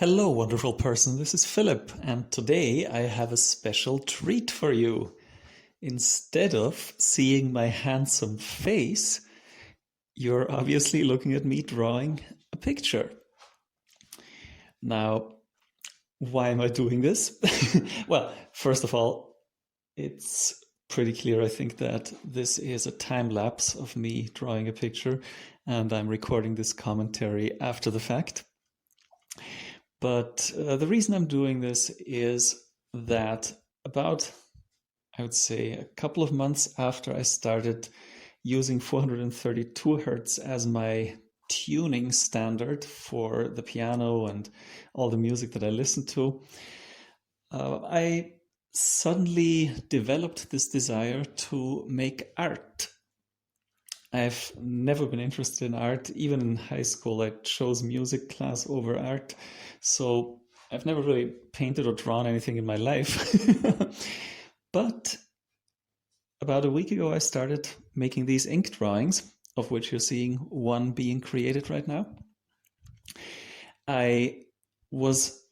Hello, wonderful person. This is Philip, and today I have a special treat for you. Instead of seeing my handsome face, you're obviously looking at me drawing a picture. Now, why am I doing this? Well, first of all, it's pretty clear, I think, that this is a time lapse of me drawing a picture, and I'm recording this commentary after the fact. But the reason I'm doing this is that I would say, a couple of months after I started using 432 hertz as my tuning standard for the piano and all the music that I listen to, I suddenly developed this desire to make art. I've never been interested in art. Even in high school, I chose music class over art. So I've never really painted or drawn anything in my life. But about a week ago, I started making these ink drawings, of which you're seeing one being created right now. I was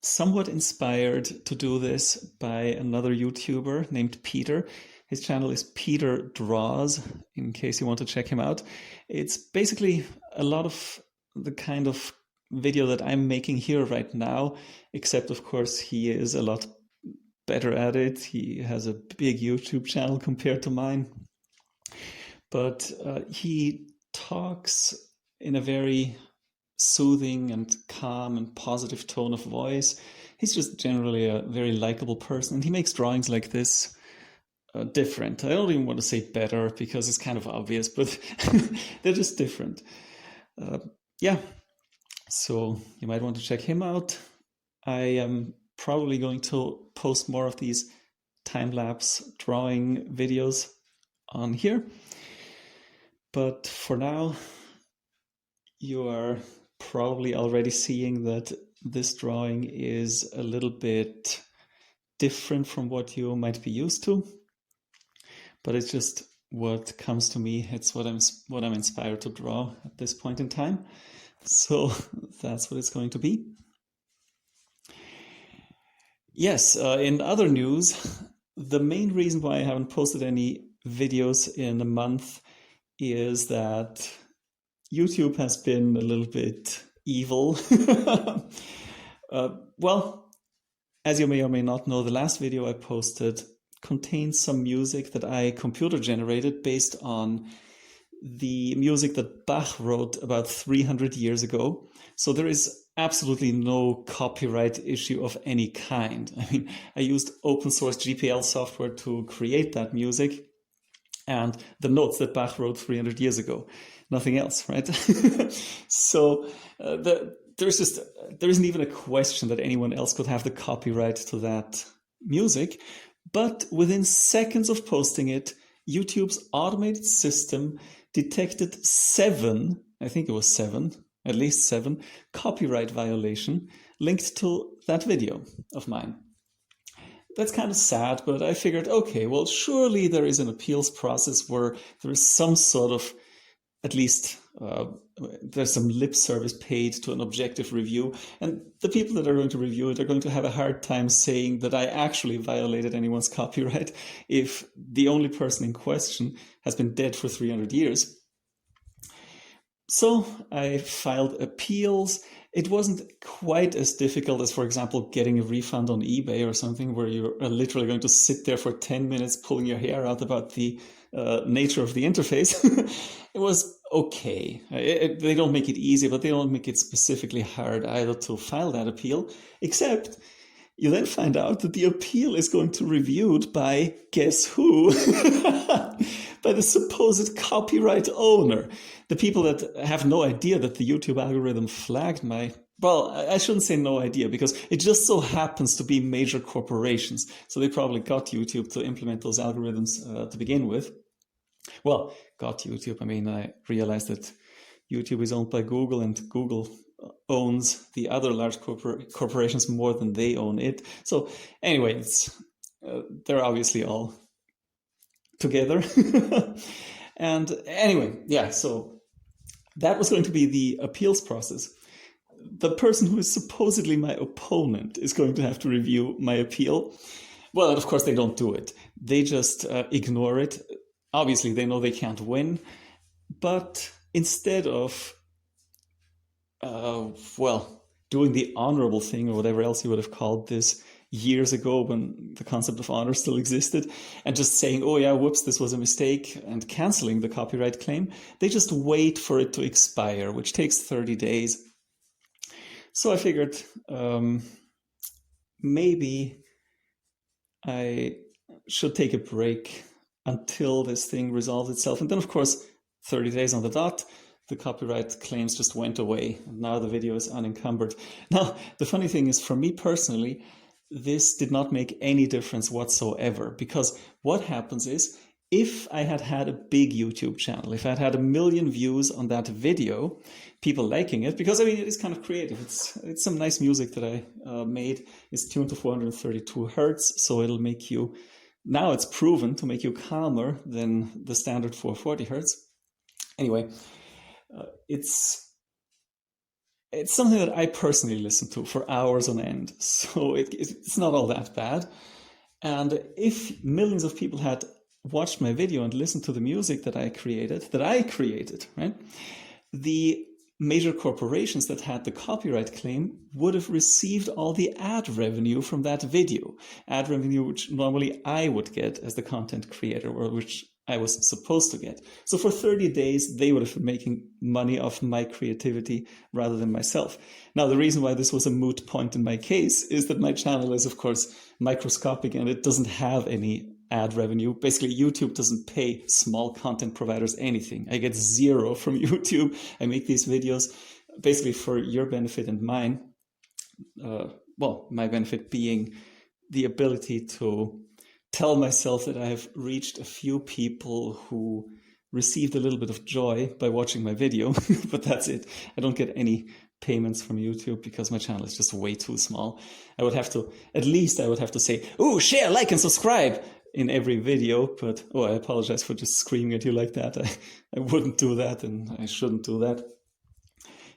somewhat inspired to do this by another YouTuber named Peter. His channel is Peter Draws, in case you want to check him out. It's basically a lot of the kind of video that I'm making here right now, except of course he is a lot better at it. He has a big YouTube channel compared to mine. But he talks in a very soothing and calm and positive tone of voice. He's just generally a very likable person, and he makes drawings like this different. I don't even want to say better because it's kind of obvious, but they're just different. Yeah, so you might want to check him out. I am probably going to post more of these time-lapse drawing videos on here. But for now, you are probably already seeing that this drawing is a little bit different from what you might be used to. But it's just what comes to me. It's what I'm inspired to draw at this point in time. So that's what it's going to be. Yes, in other news, the main reason why I haven't posted any videos in a month is that YouTube has been a little bit evil. Well, as you may or may not know, the last video I posted contains some music that I computer generated based on the music that Bach wrote about 300 years ago. So there is absolutely no copyright issue of any kind. I mean, I used open source GPL software to create that music and the notes that Bach wrote 300 years ago. Nothing else, right? So there isn't even a question that anyone else could have the copyright to that music. But within seconds of posting it, YouTube's automated system detected I think it was seven, at least seven, copyright violation linked to that video of mine. That's kind of sad, but I figured, okay, well, surely there is an appeals process where there is some sort of, at least there's some lip service paid to an objective review, and the people that are going to review it are going to have a hard time saying that I actually violated anyone's copyright if the only person in question has been dead for 300 years. So I filed appeals. It wasn't quite as difficult as, for example, getting a refund on eBay or something where you're literally going to sit there for 10 minutes pulling your hair out about the nature of the interface. It was okay. They don't make it easy, but they don't make it specifically hard either to file that appeal, except you then find out that the appeal is going to be reviewed by, guess who? By the supposed copyright owner. The people that have no idea that the YouTube algorithm flagged well, I shouldn't say no idea, because it just so happens to be major corporations. So they probably got YouTube to implement those algorithms to begin with. Well, got YouTube. I mean, I realized that YouTube is owned by Google, and Google owns the other large corporations more than they own it. So anyway, they're obviously all together. And anyway, yeah, so that was going to be the appeals process. the person who is supposedly my opponent is going to have to review my appeal. Well, and of course they don't do it. They just ignore it. Obviously, they know they can't win. But instead of, doing the honorable thing or whatever else you would have called this years ago when the concept of honor still existed, and just saying, oh yeah, whoops, this was a mistake, and canceling the copyright claim, they just wait for it to expire, which takes 30 days. So I figured maybe I should take a break until this thing resolves itself. And then, of course, 30 days on the dot, the copyright claims just went away. And now the video is unencumbered. Now, the funny thing is, for me personally, this did not make any difference whatsoever, because what happens is, if I had had a big YouTube channel, if I had had 1 million views on that video, people liking it, because I mean, it is kind of creative. It's some nice music that I made. It's tuned to 432 hertz, so it'll make you, now it's proven to make you calmer than the standard 440 hertz. Anyway, it's something that I personally listen to for hours on end, so it's not all that bad. And if millions of people had watched my video and listened to the music that I created, right? The major corporations that had the copyright claim would have received all the ad revenue from that video. Ad revenue which normally I would get as the content creator, or which I was supposed to get. So for 30 days, they would have been making money off my creativity rather than myself. Now, the reason why this was a moot point in my case is that my channel is, of course, microscopic and it doesn't have any ad revenue. Basically, YouTube doesn't pay small content providers anything. I get zero from YouTube. I make these videos basically for your benefit and mine. My benefit being the ability to tell myself that I have reached a few people who received a little bit of joy by watching my video, but that's it. I don't get any payments from YouTube because my channel is just way too small. I would have to say, oh, share, like, and subscribe in every video, but I apologize for just screaming at you like that. I wouldn't do that, and I shouldn't do that.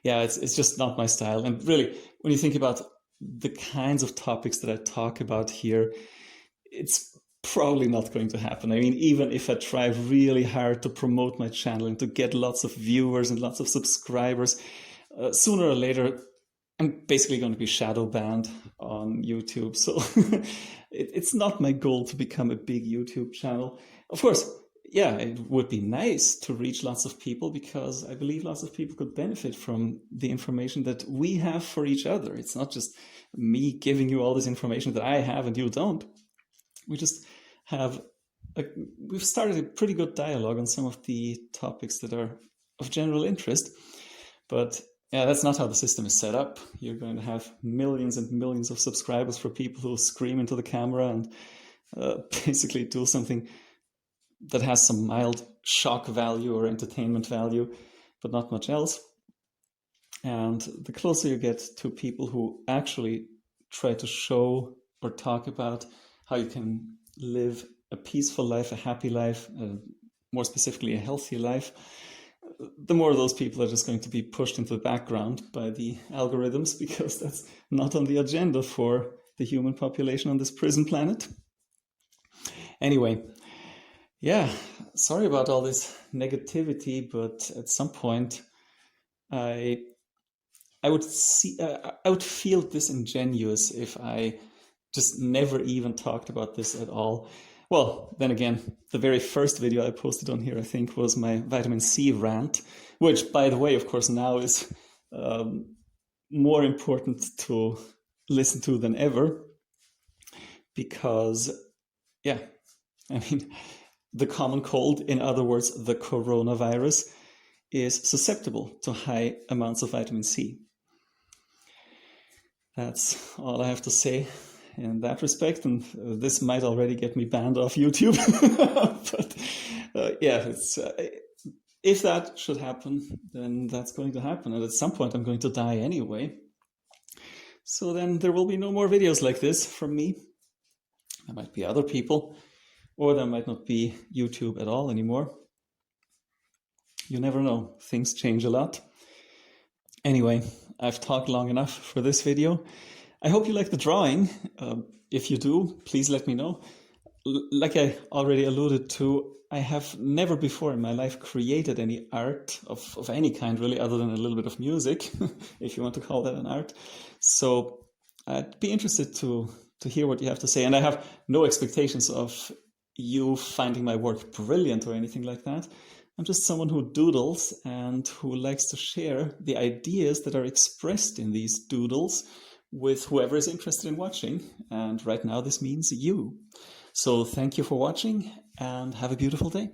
Yeah, it's just not my style. And really, when you think about the kinds of topics that I talk about here, it's probably not going to happen. I mean, even if I try really hard to promote my channel and to get lots of viewers and lots of subscribers, sooner or later, I'm basically going to be shadow banned on YouTube. So it's not my goal to become a big YouTube channel. Of course, yeah, it would be nice to reach lots of people, because I believe lots of people could benefit from the information that we have for each other. It's not just me giving you all this information that I have and you don't. We just we've started a pretty good dialogue on some of the topics that are of general interest, but yeah, that's not how the system is set up. You're going to have millions and millions of subscribers for people who scream into the camera and basically do something that has some mild shock value or entertainment value, but not much else. And the closer you get to people who actually try to show or talk about how you can live a peaceful life, a happy life, more specifically a healthy life, the more of those people are just going to be pushed into the background by the algorithms, because that's not on the agenda for the human population on this prison planet. Anyway, yeah, sorry about all this negativity, but at some point I would feel disingenuous if I just never even talked about this at all. Well, then again, the very first video I posted on here, I think, was my vitamin C rant, which, by the way, of course, now is more important to listen to than ever, because, yeah, I mean, the common cold, in other words, the coronavirus, is susceptible to high amounts of vitamin C. That's all I have to say in that respect, and this might already get me banned off YouTube. But yeah, if that should happen, then that's going to happen, and at some point I'm going to die anyway. So then there will be no more videos like this from me. There might be other people, or there might not be YouTube at all anymore. You never know. Things change a lot. Anyway, I've talked long enough for this video. I hope you like the drawing. If you do, please let me know. Like I already alluded to, I have never before in my life created any art of any kind, really, other than a little bit of music, if you want to call that an art. So I'd be interested to hear what you have to say. And I have no expectations of you finding my work brilliant or anything like that. I'm just someone who doodles and who likes to share the ideas that are expressed in these doodles with whoever is interested in watching. And right now this means you. So thank you for watching and have a beautiful day.